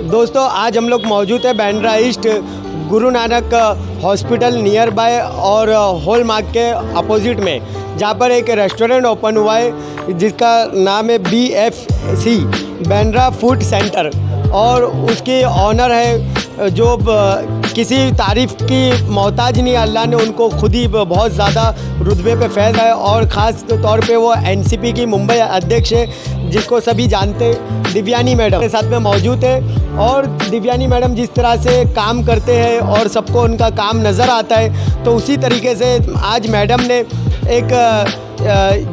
दोस्तों आज हम लोग मौजूद है Bandra east Guru Nanak hospital near by और हॉलमार्क के अपोजिट में, जहाँ पर एक रेस्टोरेंट ओपन हुआ है जिसका नाम है BFC बांद्रा फूड सेंटर, और उसकी ऑनर है जो किसी तारीफ़ की मोहताज नहीं, अल्लाह ने उनको खुद ही बहुत ज़्यादा रुतबे पे फैज़ है, और ख़ास तौर पे वो NCP की मुंबई अध्यक्ष है जिसको सभी जानते हैं। दिव्यानी मैडम के साथ में मौजूद है, और दिव्यानी मैडम जिस तरह से काम करते हैं और सबको उनका काम नज़र आता है, तो उसी तरीके से आज मैडम ने एक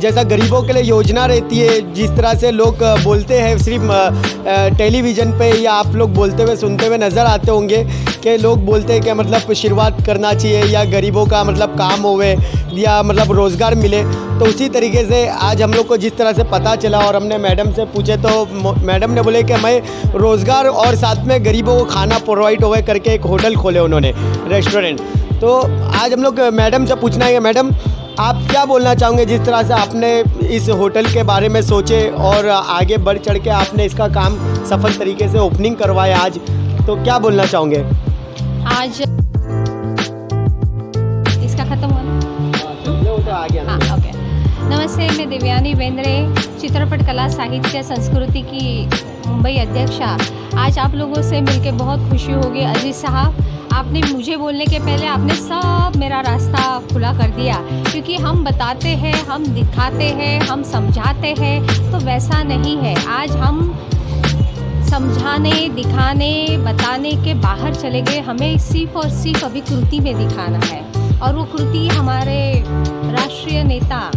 जैसा गरीबों के लिए योजना रहती है, जिस तरह से लोग बोलते हैं सिर्फ टेलीविज़न पे या आप लोग बोलते हुए सुनते हुए नज़र आते होंगे कि लोग बोलते हैं कि मतलब शुरुआत करना चाहिए या गरीबों का मतलब काम होवे या मतलब रोज़गार मिले, तो उसी तरीके से आज हम लोग को जिस तरह से पता चला और हमने मैडम से पूछे तो मैडम ने बोले कि मैं रोज़गार और साथ में गरीबों को खाना प्रोवाइड होवे करके एक होटल खोले उन्होंने, रेस्टोरेंट। तो आज हम लोग मैडम से पूछना है कि मैडम आप क्या बोलना चाहोगे जिस तरह से आपने इस होटल के बारे में सोचे और आगे बढ़ चढ़ के आपने इसका काम सफल तरीके से ओपनिंग करवाया आज, तो क्या बोलना चाहोगे? आज इसका ख़त्म हुआ ना? हाँ, ओके। नमस्ते, मैं दिव्यानी बेंद्रे, चित्रपट कला साहित्य संस्कृति की मुंबई अध्यक्षा। आज आप लोगों से मिलकर बहुत खुशी होगी। अजीज़ साहब, आपने मुझे बोलने के पहले आपने सब मेरा रास्ता खुला कर दिया, क्योंकि हम बताते हैं, हम दिखाते हैं, हम समझाते हैं, तो वैसा नहीं है। आज हम समझाने, दिखाने, बताने के बाहर चले गए। हमें सिर्फ और सिर्फ अभी कृति में दिखाना है, और वो कृति हमारे राष्ट्रीय नेता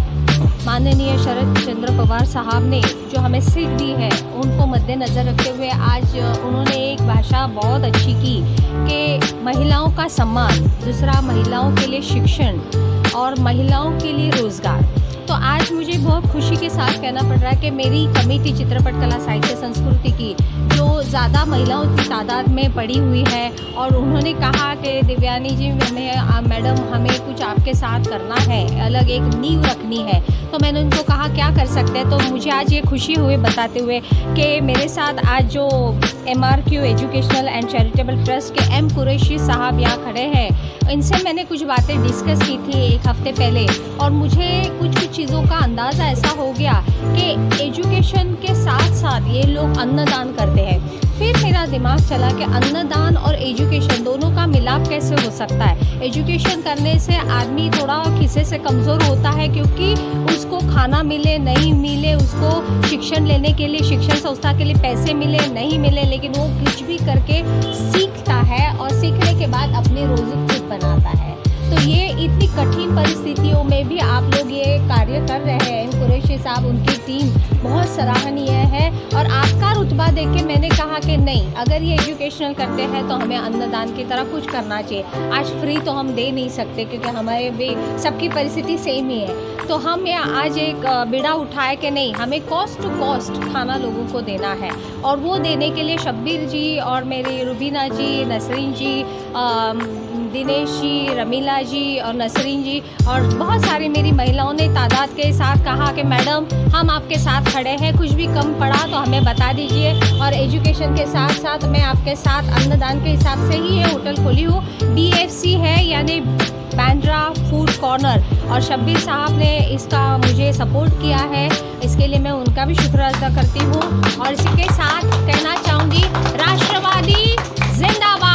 माननीय शरद चंद्र पवार साहब ने जो हमें सीख दी है, उनको मद्देनज़र रखते हुए आज उन्होंने एक भाषा बहुत अच्छी की कि महिलाओं का सम्मान, दूसरा महिलाओं के लिए शिक्षण और महिलाओं के लिए रोज़गार। तो आज मुझे बहुत खुशी के साथ कहना पड़ रहा है कि मेरी कमेटी चित्रपट कला साहित्य संस्कृति की, जो ज़्यादा महिलाओं की तादाद में पड़ी हुई है, और उन्होंने कहा कि दिव्यानी जी मैडम हमें कुछ आपके साथ करना है, अलग एक नींव रखनी है। तो मैंने उनको कहा क्या कर सकते हैं, तो मुझे आज ये खुशी हुई बताते हुए कि मेरे साथ आज जो MRQ educational and charitable trust के M कुरैशी साहब यहाँ खड़े हैं, इनसे मैंने कुछ बातें डिस्कस की थी एक हफ्ते पहले, और मुझे कुछ चीज़ों का अंदाज़ा ऐसा हो गया कि एजुकेशन के साथ साथ ये लोग अन्नदान करते हैं। फिर मेरा दिमाग चला कि अन्नदान और एजुकेशन दोनों का मिलाप कैसे हो सकता है। एजुकेशन करने से आदमी थोड़ा खिस्से से कमज़ोर होता है, क्योंकि उसको खाना मिले नहीं मिले, उसको शिक्षण लेने के लिए शिक्षण संस्था के लिए पैसे मिले नहीं मिले, लेकिन वो कुछ भी करके सीखता है, और सीखने के बाद अपनी रोज़ी खुद बनाता है। तो ये इतनी कठिन परिस्थितियों में भी आप लोग ये कार्य कर रहे हैं। कुरैशी साहब, उनकी टीम बहुत सराहनीय है, और आपका रुतबा देख के मैंने कहा कि नहीं, अगर ये एजुकेशनल करते हैं तो हमें अन्नदान की तरह कुछ करना चाहिए। आज फ्री तो हम दे नहीं सकते, क्योंकि हमारे भी सबकी परिस्थिति सेम ही है। तो हम ये आज एक बीड़ा उठाए कि नहीं, हमें कॉस्ट टू कॉस्ट खाना लोगों को देना है, और वो देने के लिए शब्बीर जी और मेरी रुबीना जी, नसरीन जी, दिनेश जी, रमीला जी और नसरीन जी और बहुत सारी मेरी महिलाओं ने तादाद के साथ कहा कि मैडम हम आपके साथ खड़े हैं, कुछ भी कम पड़ा तो हमें बता दीजिए। और एजुकेशन के साथ साथ मैं आपके साथ अन्नदान के हिसाब से ही ये होटल खोली हूँ। BFC है, यानी बांद्रा फूड कॉर्नर, और शब्बीर साहब ने इसका मुझे सपोर्ट किया है, इसके लिए मैं उनका भी शुक्र अदा करती हूँ। और इसके साथ